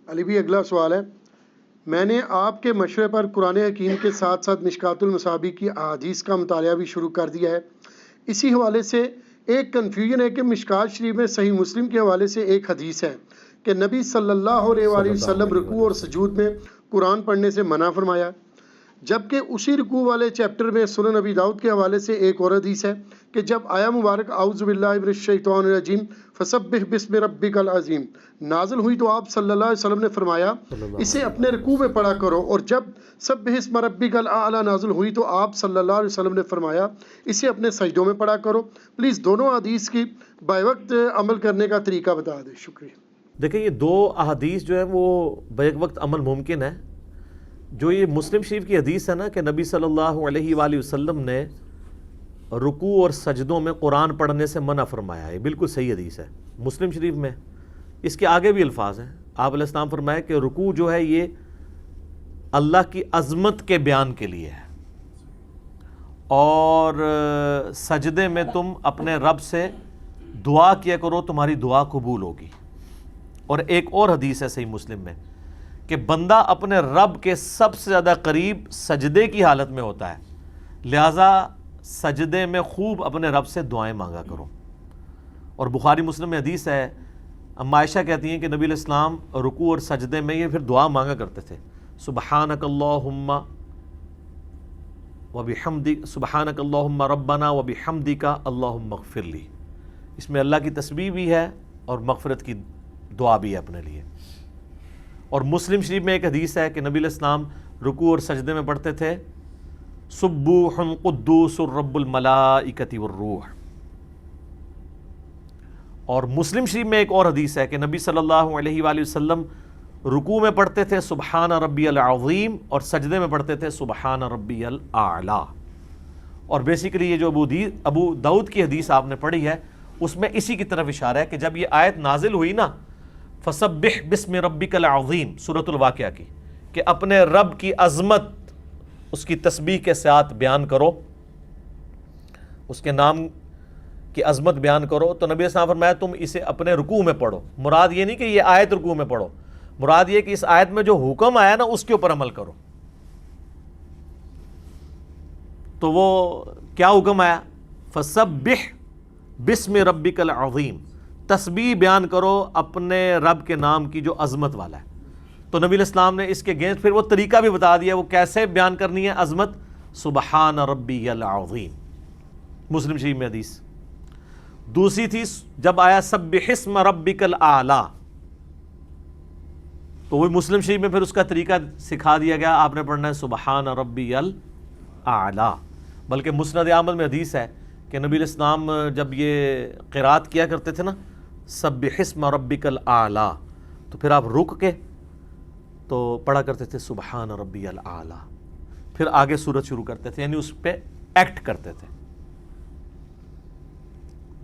علی بھی اگلا سوال ہے، میں نے آپ کے مشورے پر قرآن حکیم کے ساتھ ساتھ مشکات المصابیح کی احادیث کا مطالعہ بھی شروع کر دیا ہے۔ اسی حوالے سے ایک کنفیوژن ہے کہ مشکات شریف میں صحیح مسلم کے حوالے سے ایک حدیث ہے کہ نبی صلی اللہ علیہ وآلہ وسلم رکوع اور سجود میں قرآن پڑھنے سے منع فرمایا، جبکہ اسی رکوع والے چیپٹر میں سنن نبی داؤد کے حوالے سے ایک اور حدیث ہے کہ جب آیا مبارک اعوذ باللہ من الشیطان الرجیم فسبح بسم ربک العظیم نازل ہوئی تو آپ صلی اللہ علیہ وسلم نے فرمایا اسے اپنے رکوع میں پڑھا کرو، اور جب سبح اسم ربک الاعلی نازل ہوئی تو آپ صلی اللہ علیہ وسلم نے فرمایا اسے اپنے سجدوں میں پڑھا کرو۔ پلیز دونوں حدیث کی بائی وقت عمل کرنے کا طریقہ بتا دیں، شکریہ۔ دیکھیں یہ دو احادیث جو ہے وہ بیک وقت عمل ممکن ہے۔ جو یہ مسلم شریف کی حدیث ہے نا کہ نبی صلی اللہ علیہ وآلہ وسلم نے رکوع اور سجدوں میں قرآن پڑھنے سے منع فرمایا، یہ بالکل صحیح حدیث ہے مسلم شریف میں۔ اس کے آگے بھی الفاظ ہیں، آپ علیہ السلام فرمایا کہ رکوع جو ہے یہ اللہ کی عظمت کے بیان کے لیے ہے، اور سجدے میں تم اپنے رب سے دعا کیا کرو، تمہاری دعا قبول ہوگی۔ اور ایک اور حدیث ہے صحیح مسلم میں کہ بندہ اپنے رب کے سب سے زیادہ قریب سجدے کی حالت میں ہوتا ہے، لہٰذا سجدے میں خوب اپنے رب سے دعائیں مانگا کرو۔ اور بخاری مسلم میں حدیث ہے، اما عائشہ کہتی ہیں کہ نبی علیہ السلام رکوع اور سجدے میں یہ پھر دعا مانگا کرتے تھے، سبحانک اللہم وبحمدک، سبحانک اللہم ربنا وبحمدک اللہم اغفر لی۔ اس میں اللہ کی تسبیح بھی ہے اور مغفرت کی دعا بھی ہے اپنے لیے۔ اور مسلم شریف میں ایک حدیث ہے کہ نبی علیہ السلام رکوع اور سجدے میں پڑھتے تھے سبوح قدوس رب الملائکۃ والروح۔ اور مسلم شریف میں ایک اور حدیث ہے کہ نبی صلی اللہ علیہ وآلہ وسلم رکوع میں پڑھتے تھے سبحان ربی العظیم، اور سجدے میں پڑھتے تھے سبحان ربی الاعلی۔ اور بیسیکلی یہ جو ابو داؤد کی حدیث آپ نے پڑھی ہے اس میں اسی کی طرف اشارہ ہے کہ جب یہ آیت نازل ہوئی نا فسبح بسم ربک العظیم سورۃ الواقعہ کی، کہ اپنے رب کی عظمت اس کی تسبیح کے ساتھ بیان کرو، اس کے نام کی عظمت بیان کرو، تو نبی صلی اللہ علیہ وسلم فرمایا تم اسے اپنے رکوع میں پڑھو۔ مراد یہ نہیں کہ یہ آیت رکوع میں پڑھو، مراد یہ کہ اس آیت میں جو حکم آیا نا اس کے اوپر عمل کرو۔ تو وہ کیا حکم آیا؟ فسبح بسم ربک العظیم، تسبیح بیان کرو اپنے رب کے نام کی جو عظمت والا ہے۔ تو نبی علیہ السلام نے اس کے اگینسٹ پھر وہ طریقہ بھی بتا دیا وہ کیسے بیان کرنی ہے عظمت، سبحان ربی العظیم، مسلم شریف میں حدیث۔ دوسری تھی جب آیا سبح اسم ربک الاعلی، تو وہ مسلم شریف میں پھر اس کا طریقہ سکھا دیا گیا، آپ نے پڑھنا ہے سبحان ربی الاعلی۔ بلکہ مسند احمد میں حدیث ہے کہ نبی علیہ السلام جب یہ قرات کیا کرتے تھے نا سبح اسم ربک الاعلی، تو پھر آپ رک کے تو پڑھا کرتے تھے سبحان ربی الاعلی، پھر آگے سورت شروع کرتے تھے، یعنی اس پہ ایکٹ کرتے تھے۔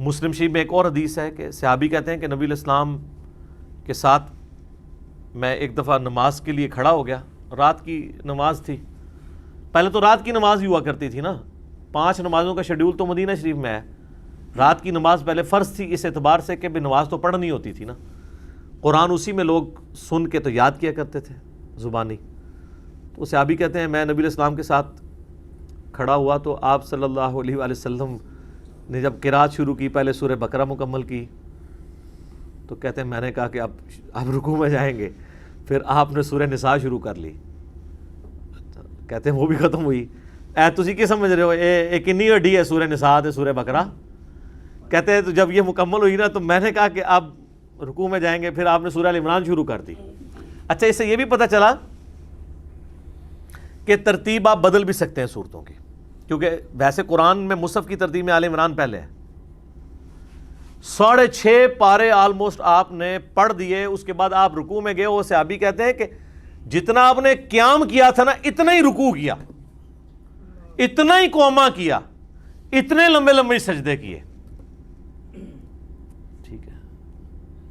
مسلم شریف میں ایک اور حدیث ہے کہ صحابی کہتے ہیں کہ نبی علیہ السلام کے ساتھ میں ایک دفعہ نماز کے لیے کھڑا ہو گیا، رات کی نماز تھی۔ پہلے تو رات کی نماز ہی ہوا کرتی تھی نا، 5 نمازوں کا شیڈول تو مدینہ شریف میں ہے، رات کی نماز پہلے فرض تھی اس اعتبار سے کہ نماز تو پڑھنی ہوتی تھی نا، قرآن اسی میں لوگ سن کے تو یاد کیا کرتے تھے زبانی۔ تو صحابی کہتے ہیں میں نبی علیہ السلام کے ساتھ کھڑا ہوا تو آپ صلی اللہ علیہ وآلہ وسلم نے جب قرات شروع کی، پہلے سورہ بقرہ مکمل کی، تو کہتے ہیں میں نے کہا کہ اب رکوع میں جائیں گے، پھر آپ نے سورہ نساء شروع کر لی، کہتے ہیں وہ بھی ختم ہوئی۔ تسی کی سمجھ رہے ہو ایک کنی ہڈی ہے سورہ نساء تے سورہ بقرہ، کہتے ہیں تو جب یہ مکمل ہوئی نا تو میں نے کہا کہ اب رکوع میں جائیں گے، پھر آپ نے سورہ ال عمران شروع کر دی۔ اچھا اس سے یہ بھی پتہ چلا کہ ترتیب آپ بدل بھی سکتے ہیں صورتوں کی، کیونکہ ویسے قرآن میں مصحف کی ترتیب میں آل عمران پہلے ہے، 6.5 پارے آلموسٹ آپ نے پڑھ دیے، اس کے بعد آپ رکوع میں گئے۔ وہ صحابی کہتے ہیں کہ جتنا آپ نے قیام کیا تھا نا اتنا ہی رکوع کیا، اتنا ہی قوما کیا، اتنے لمبے لمبے سجدے کیے۔ ٹھیک ہے،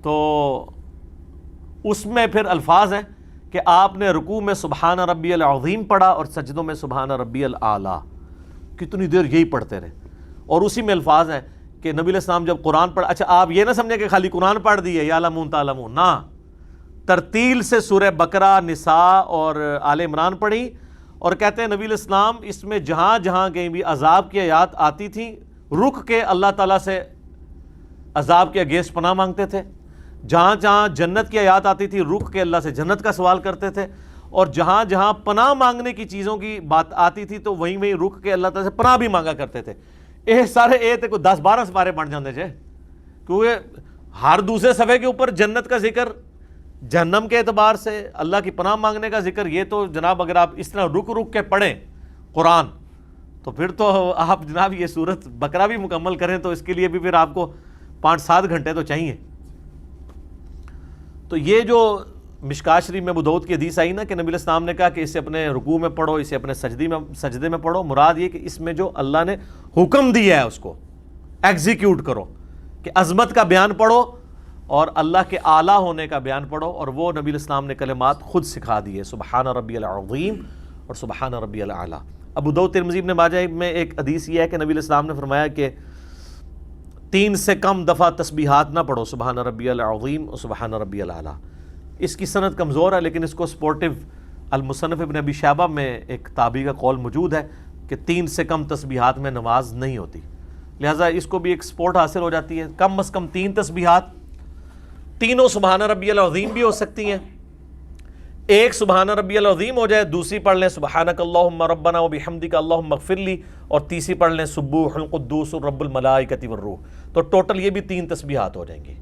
تو اس میں پھر الفاظ ہیں کہ آپ نے رکوع میں سبحان ربی العظیم پڑھا اور سجدوں میں سبحان ربی الاعلی، کتنی دیر یہی پڑھتے رہے۔ اور اسی میں الفاظ ہیں کہ نبی علیہ السلام جب قرآن پڑھ، اچھا آپ یہ نہ سمجھیں کہ خالی قرآن پڑھ دیے یا یعلمون تعلمون، نہ، ترتیل سے سورہ بقرہ، نساء اور آل عمران پڑھی، اور کہتے ہیں نبی علیہ السلام اس میں جہاں جہاں کہیں بھی عذاب کی آیات آتی تھیں رک کے اللہ تعالیٰ سے عذاب کے اگینسٹ پناہ مانگتے تھے، جہاں جہاں جنت کی آیات آتی تھی رک کے اللہ سے جنت کا سوال کرتے تھے، اور جہاں جہاں پناہ مانگنے کی چیزوں کی بات آتی تھی تو وہیں وہیں رک کے اللہ تعالیٰ سے پناہ بھی مانگا کرتے تھے۔ یہ سارے تے کوئی 10-12 سپارے بن جاندے تھے، کیونکہ ہر دوسرے صفحے کے اوپر جنت کا ذکر، جہنم کے اعتبار سے اللہ کی پناہ مانگنے کا ذکر، یہ تو جناب اگر آپ اس طرح رک رک کے پڑھیں قرآن تو پھر تو آپ جناب یہ سورت بقرہ بھی مکمل کریں تو اس کے لیے بھی پھر آپ کو 5-7 گھنٹے تو چاہیے۔ تو یہ جو مشکات شریف میں ابو داؤد کی حدیث آئی نا کہ نبی علیہ السلام نے کہا کہ اسے اپنے رکوع میں پڑھو، اسے اپنے سجدے میں پڑھو، مراد یہ کہ اس میں جو اللہ نے حکم دیا ہے اس کو ایگزیکیوٹ کرو، کہ عظمت کا بیان پڑھو اور اللہ کے اعلیٰ ہونے کا بیان پڑھو، اور وہ نبی علیہ السلام نے کلمات خود سکھا دیے، سبحان ربی العظیم اور سبحان ربی الاعلیٰ۔ ابو داؤد ترمذی ابن ماجہ میں ایک حدیث یہ ہے کہ نبی علیہ السلام نے فرمایا کہ 3 سے کم دفعہ تسبیحات نہ پڑھو، سبحان ربی العظیم اور سبحان ربی الاعلیٰ۔ اس کی سند کمزور ہے، لیکن اس کو سپورٹو المصنف ابن ابی شیبہ میں ایک تابعی کا قول موجود ہے کہ 3 سے کم تسبیحات میں نماز نہیں ہوتی، لہٰذا اس کو بھی ایک سپورٹ حاصل ہو جاتی ہے۔ کم از کم 3 تسبیحات، تینوں سبحان ربی العظیم بھی ہو سکتی ہیں، ایک سبحان ربی العظیم ہو جائے، دوسری پڑھ لیں سبحانک اللہم ربنا وبحمدک اللہم اغفر لی، اور تیسری پڑھ لیں سبوح القدوس رب الملائکۃ والروح، تو ٹوٹل یہ بھی 3 تسبیحات ہو جائیں گی۔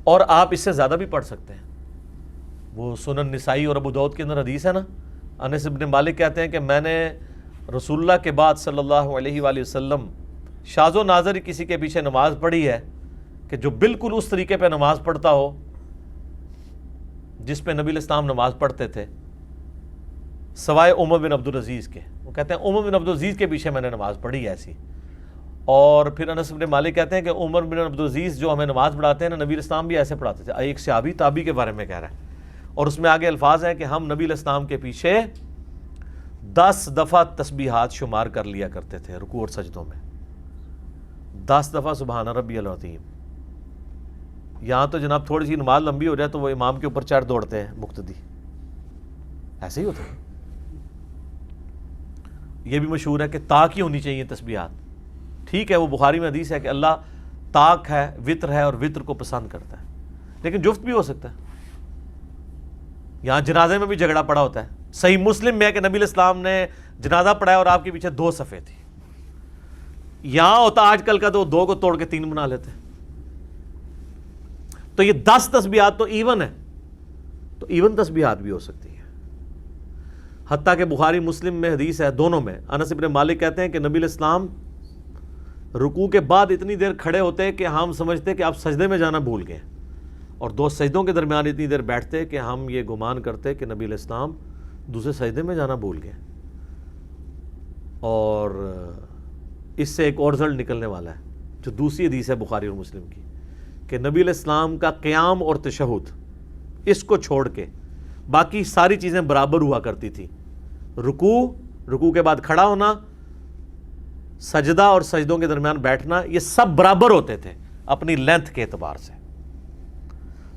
اور آپ اس سے زیادہ بھی پڑھ سکتے ہیں، وہ سنن نسائی اور ابو داؤد کے اندر حدیث ہے نا، انس بن مالک کہتے ہیں کہ میں نے رسول اللہ کے بعد صلی اللہ علیہ وآلہ وسلم شاذ و نادر کسی کے پیچھے نماز پڑھی ہے کہ جو بالکل اس طریقے پہ نماز پڑھتا ہو جس پہ نبی علیہ السلام نماز پڑھتے تھے، سوائے عمر بن عبدالعزیز کے۔ وہ کہتے ہیں عمر بن عبدالعزیز کے پیچھے میں نے نماز پڑھی ایسی، اور پھر انس بن مالک کہتے ہیں کہ عمر بن عبدالعزیز جو ہمیں نماز پڑھاتے ہیں نا، نبی علیہ السلام بھی ایسے پڑھاتے تھے۔ ایک صحابی تابعی کے بارے میں کہہ رہا ہے، اور اس میں آگے الفاظ ہیں کہ ہم نبی علیہ السلام کے پیچھے 10 دفعہ تسبیحات شمار کر لیا کرتے تھے رکوع اور سجدوں میں، 10 دفعہ سبحان ربی العظیم۔ یہاں تو جناب تھوڑی سی نماز لمبی ہو جائے تو وہ امام کے اوپر چڑھ دوڑتے ہیں مقتدی، ایسے ہی ہوتا ہے۔ یہ بھی مشہور ہے کہ طاق ہی ہونی چاہیے تسبیحات، ٹھیک ہے وہ بخاری میں حدیث ہے کہ اللہ طاق ہے، وطر ہے، اور وطر کو پسند کرتا ہے، لیکن جفت بھی ہو سکتا ہے۔ یہاں جنازے میں بھی جھگڑا پڑا ہوتا ہے، صحیح مسلم میں ہے کہ نبی علیہ السلام نے جنازہ پڑھایا اور آپ کے پیچھے 2 صفیں تھی، یہاں ہوتا آج کل کا تو 2 کو توڑ کے 3 بنا لیتے ہیں۔ تو یہ 10 تسبیحات تو ایون ہے، تو ایون تسبیحات بھی ہو سکتی ہیں، حتیٰ کہ بخاری مسلم میں حدیث ہے دونوں میں، انس بن مالک کہتے ہیں کہ نبی علیہ السلام رکوع کے بعد اتنی دیر کھڑے ہوتے کہ ہم سمجھتے کہ آپ سجدے میں جانا بھول گئے، اور 2 سجدوں کے درمیان اتنی دیر بیٹھتے کہ ہم یہ گمان کرتے کہ نبی علیہ السلام دوسرے سجدے میں جانا بھول گئے۔ اور اس سے ایک اور رزلٹ نکلنے والا ہے جو دوسری حدیث ہے بخاری اور مسلم کی، کہ نبی علیہ السلام کا قیام اور تشہد اس کو چھوڑ کے باقی ساری چیزیں برابر ہوا کرتی تھی، رکوع کے بعد کھڑا ہونا، سجدہ اور سجدوں کے درمیان بیٹھنا، یہ سب برابر ہوتے تھے اپنی لینتھ کے اعتبار سے۔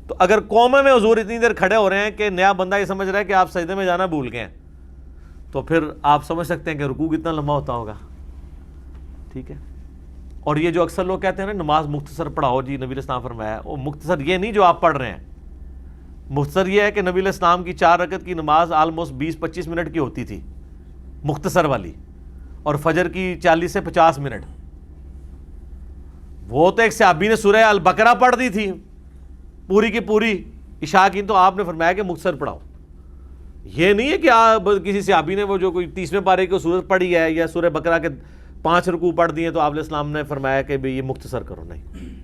تو اگر قوم میں حضور اتنی دیر کھڑے ہو رہے ہیں کہ نیا بندہ یہ سمجھ رہا ہے کہ آپ سجدے میں جانا بھول گئے ہیں، تو پھر آپ سمجھ سکتے ہیں کہ رکوع کتنا لمبا ہوتا ہوگا، ٹھیک ہے۔ اور یہ جو اکثر لوگ کہتے ہیں نا نماز مختصر پڑھاؤ جی، نبی علیہ السلام فرمایا، وہ مختصر یہ نہیں جو آپ پڑھ رہے ہیں، مختصر یہ ہے کہ نبی علیہ السلام کی 4 رکعت کی نماز آلموسٹ 20-25 منٹ کی ہوتی تھی مختصر والی، اور فجر کی 40 سے 50 منٹ۔ وہ تو ایک صحابی نے سورہ البقرہ پڑھ دی تھی پوری کی پوری عشاء کی، تو آپ نے فرمایا کہ مختصر پڑھاؤ۔ یہ نہیں ہے کہ آپ کسی صحابی نے وہ جو کوئی 30ویں پارے کی سورت پڑھی ہے یا سورہ بقرہ کے 5 رکوع پڑھ دیے تو آپ علیہ السلام نے فرمایا کہ یہ مختصر کرو، نہیں۔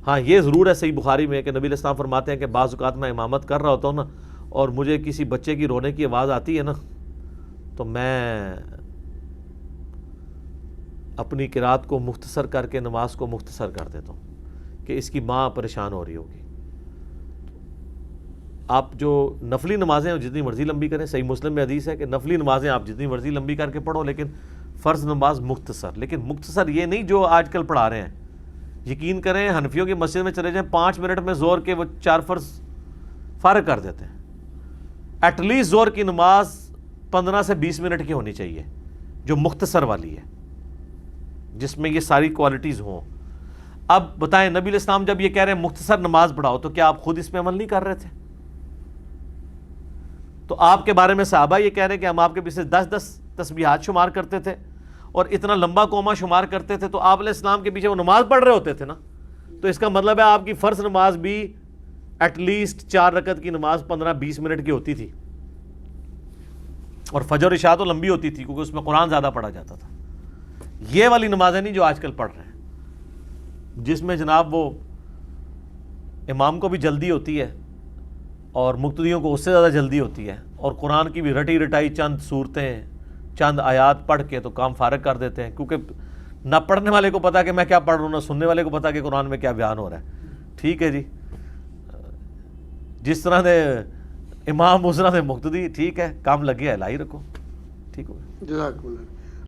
ہاں یہ ضرور ہے صحیح بخاری میں کہ نبی علیہ السلام فرماتے ہیں کہ بعض اوقات میں امامت کر رہا ہوتا ہوں نا، اور مجھے کسی بچے کی رونے کی آواز آتی ہے نا، تو میں اپنی قرات کو مختصر کر کے نماز کو مختصر کر دیتا ہوں کہ اس کی ماں پریشان ہو رہی ہوگی۔ آپ جو نفلی نمازیں جتنی مرضی لمبی کریں، صحیح مسلم میں حدیث ہے کہ نفلی نمازیں آپ جتنی مرضی لمبی کر کے پڑھو، لیکن فرض نماز مختصر۔ لیکن مختصر یہ نہیں جو آج کل پڑھا رہے ہیں، یقین کریں حنفیوں کی مسجد میں چلے جائیں 5 منٹ میں زور کے وہ 4 فارغ کر دیتے ہیں. ایٹ لیسٹ زہر کی نماز 15 سے 20 منٹ کی ہونی چاہیے جو مختصر والی ہے, جس میں یہ ساری کوالٹیز ہوں. اب بتائیں نبی علیہ السلام جب یہ کہہ رہے ہیں مختصر نماز پڑھاؤ, تو کیا آپ خود اس پہ عمل نہیں کر رہے تھے؟ تو آپ کے بارے میں صحابہ یہ کہہ رہے ہیں کہ ہم آپ کے پیچھے 10 تسبیحات شمار کرتے تھے اور اتنا لمبا قومہ شمار کرتے تھے, تو آپ علیہ السلام کے پیچھے وہ نماز پڑھ رہے ہوتے تھے نا. تو اس کا مطلب ہے آپ کی فرض نماز بھی ایٹ لیسٹ 4 رکعت کی نماز 15-20 منٹ کی ہوتی تھی, اور فجر عشاء تو لمبی ہوتی تھی کیونکہ اس میں قرآن زیادہ پڑھا جاتا تھا. یہ والی نمازیں نہیں جو آج کل پڑھ رہے ہیں, جس میں جناب وہ امام کو بھی جلدی ہوتی ہے اور مقتدیوں کو اس سے زیادہ جلدی ہوتی ہے, اور قرآن کی بھی رٹی رٹائی چند صورتیں چند آیات پڑھ کے تو کام فارغ کر دیتے ہیں, کیونکہ نہ پڑھنے والے کو پتا کہ میں کیا پڑھ رہا ہوں, نہ سننے والے کو پتا کہ قرآن میں کیا بیان ہو رہا ہے. ٹھیک ہے جی, جس طرح دے امام اس طرح دے مقتدی, ٹھیک ہے, کام لگے ہے لائی رکھو. ٹھیک ہو گیا. جزاک اللہ.